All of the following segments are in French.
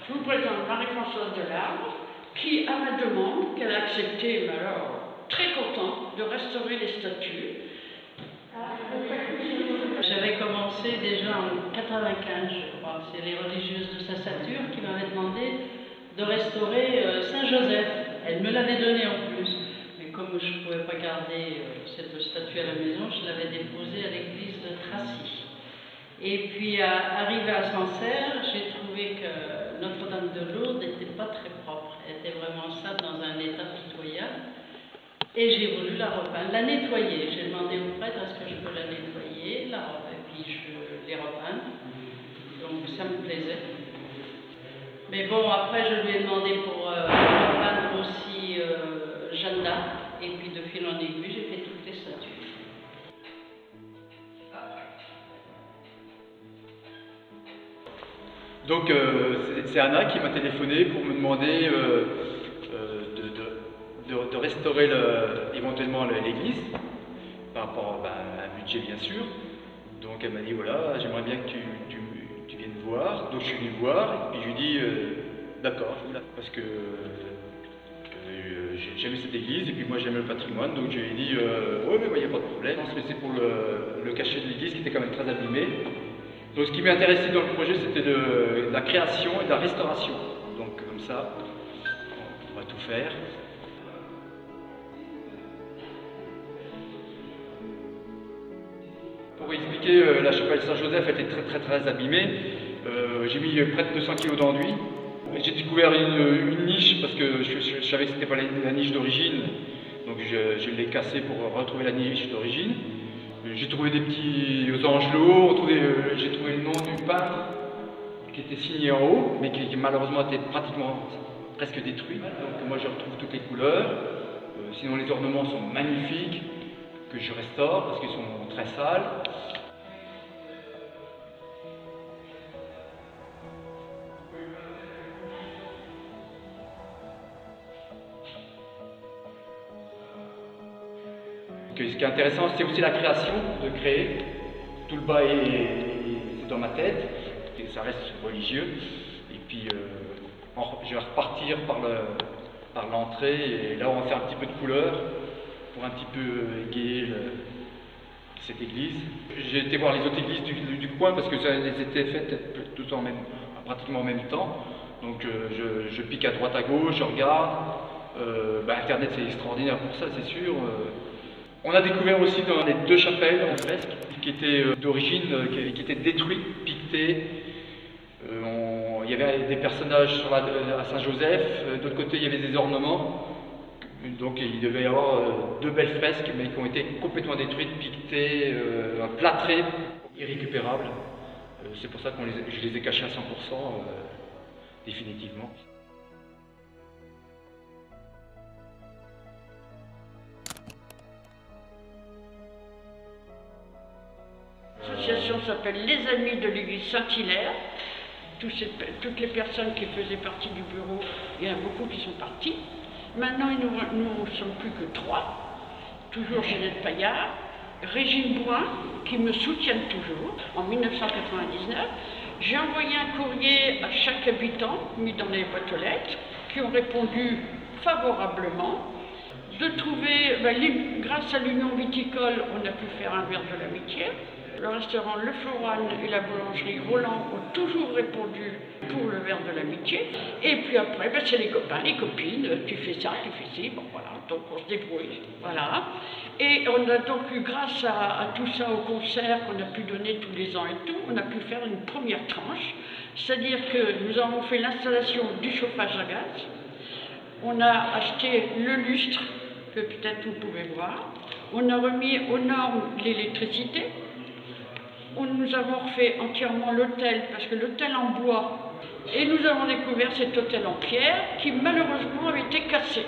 Je vous présente Marie-Françoise Delarbre, qui, à ma demande, qu'elle a accepté, mais alors très contente, de restaurer les statues. J'avais commencé déjà en 95, je crois. C'est les religieuses de Saint-Satur qui m'avaient demandé de restaurer Saint-Joseph. Elles me l'avaient donné en plus. Mais comme je ne pouvais pas garder cette statue à la maison, je l'avais déposée à l'église de Tracy. Et puis, arrivé à Sancerre, j'ai trouvé que Notre-Dame de Lourdes n'était pas très propre. Elle était vraiment ça dans un état pitoyable. Et j'ai voulu la repeindre, la nettoyer. J'ai demandé au prêtre est-ce que je peux la nettoyer, et puis je l'ai repeindre. Donc ça me plaisait. Mais bon, après je lui ai demandé pour repeindre aussi Jeanne d'Arc. Et puis de fil en aiguille, j'ai fait toutes les statues. Donc c'est Anna qui m'a téléphoné pour me demander de restaurer éventuellement l'église, par rapport à un budget bien sûr. Donc elle m'a dit voilà, j'aimerais bien que tu viennes voir. Donc je suis venu voir et puis je lui ai dit d'accord, je vous la parce que j'aimais cette église et puis moi j'aime le patrimoine, donc je lui ai dit ouais mais il n'y a pas de problème. C'est pour le cachet de l'église qui était quand même très abîmé. Donc ce qui m'intéressait dans le projet, c'était de la création et de la restauration. Donc comme ça, on va tout faire. Pour expliquer, la chapelle Saint-Joseph était très abîmée. J'ai mis près de 200 kg d'enduit. J'ai découvert une niche parce que je savais que ce n'était pas la niche d'origine. Donc je l'ai cassée pour retrouver la niche d'origine. J'ai trouvé des petits angelots, j'ai trouvé le nom du peintre qui était signé en haut, mais qui malheureusement était presque détruit. Donc moi je retrouve toutes les couleurs. Sinon les ornements sont magnifiques, que je restaure parce qu'ils sont très sales. Ce qui est intéressant, c'est aussi la création, de créer. Tout le bas c'est dans ma tête, et ça reste religieux. Et puis je vais repartir par l'entrée, et là on va faire un petit peu de couleur pour un petit peu égayer cette église. J'ai été voir les autres églises du coin parce que elles étaient faites tout pratiquement en même temps. Donc je pique à droite à gauche, je regarde. Internet c'est extraordinaire pour ça, c'est sûr. On a découvert aussi dans les deux chapelles en fresque qui étaient d'origine, qui étaient détruites, piquetées. Il y avait des personnages à Saint-Joseph, de l'autre côté il y avait des ornements. Donc il devait y avoir deux belles fresques mais qui ont été complètement détruites, piquetées, plâtrées, irrécupérables. C'est pour ça que je les ai cachées à 100% définitivement. L'association s'appelle Les Amis de l'Église Saint-Hilaire. Toutes les personnes qui faisaient partie du bureau, il y en a beaucoup qui sont partis. Maintenant, nous ne sommes plus que 3, toujours Ginette Paillard, Régine Bouin, qui me soutiennent toujours. En 1999, j'ai envoyé un courrier à chaque habitant, mis dans les boîtes aux lettres, qui ont répondu favorablement. De trouver, grâce à l'Union viticole, on a pu faire un verre de l'amitié. Le restaurant Le Floral et la boulangerie Roland ont toujours répondu pour le verre de l'amitié. Et puis après, c'est les copains, les copines, tu fais ça, tu fais ci, bon voilà, donc on se débrouille, voilà. Et on a donc eu, grâce à tout ça, au concert qu'on a pu donner tous les ans et tout, on a pu faire une première tranche, c'est-à-dire que nous avons fait l'installation du chauffage à gaz, on a acheté le lustre, que peut-être vous pouvez voir, on a remis aux normes l'électricité. Nous avons refait entièrement l'hôtel, parce que l'hôtel en bois, et nous avons découvert cet hôtel en pierre qui malheureusement avait été cassé.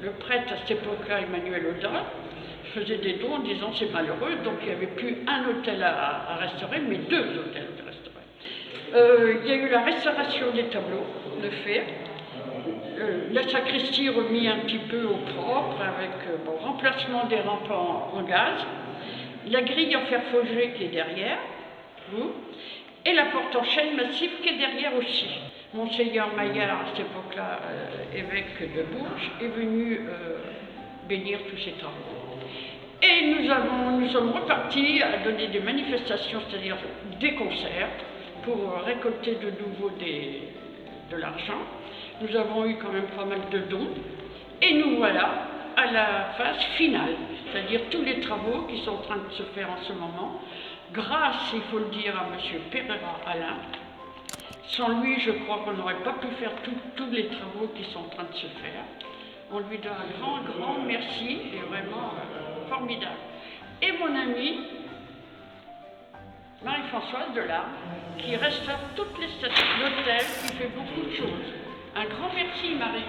Le prêtre à cette époque-là, Emmanuel Audin, faisait des dons en disant c'est malheureux, donc il n'y avait plus un hôtel à restaurer, mais 2 hôtels à restaurer. Il y a eu la restauration des tableaux de fer, la sacristie remis un petit peu au propre, avec remplacement des rampes en gaz. La grille en fer forgé qui est derrière, et la porte en chêne massif qui est derrière aussi. Monseigneur Maillard, à cette époque-là, évêque de Bourges, est venu bénir tous ces travaux. Et nous sommes repartis à donner des manifestations, c'est-à-dire des concerts, pour récolter de nouveau de l'argent. Nous avons eu quand même pas mal de dons. Et nous voilà à la phase finale, c'est-à-dire tous les travaux qui sont en train de se faire en ce moment, grâce, il faut le dire, à M. Pereira Alain. Sans lui, je crois qu'on n'aurait pas pu faire tous les travaux qui sont en train de se faire. On lui doit un grand merci, et vraiment formidable. Et mon amie, Marie-Françoise Delarme, qui restaure toutes les statues de l'hôtel, qui fait beaucoup de choses. Un grand merci, Marie.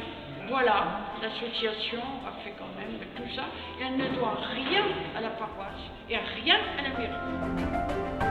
Voilà, l'association a fait quand même tout ça, et elle ne doit rien à la paroisse et rien à la mairie.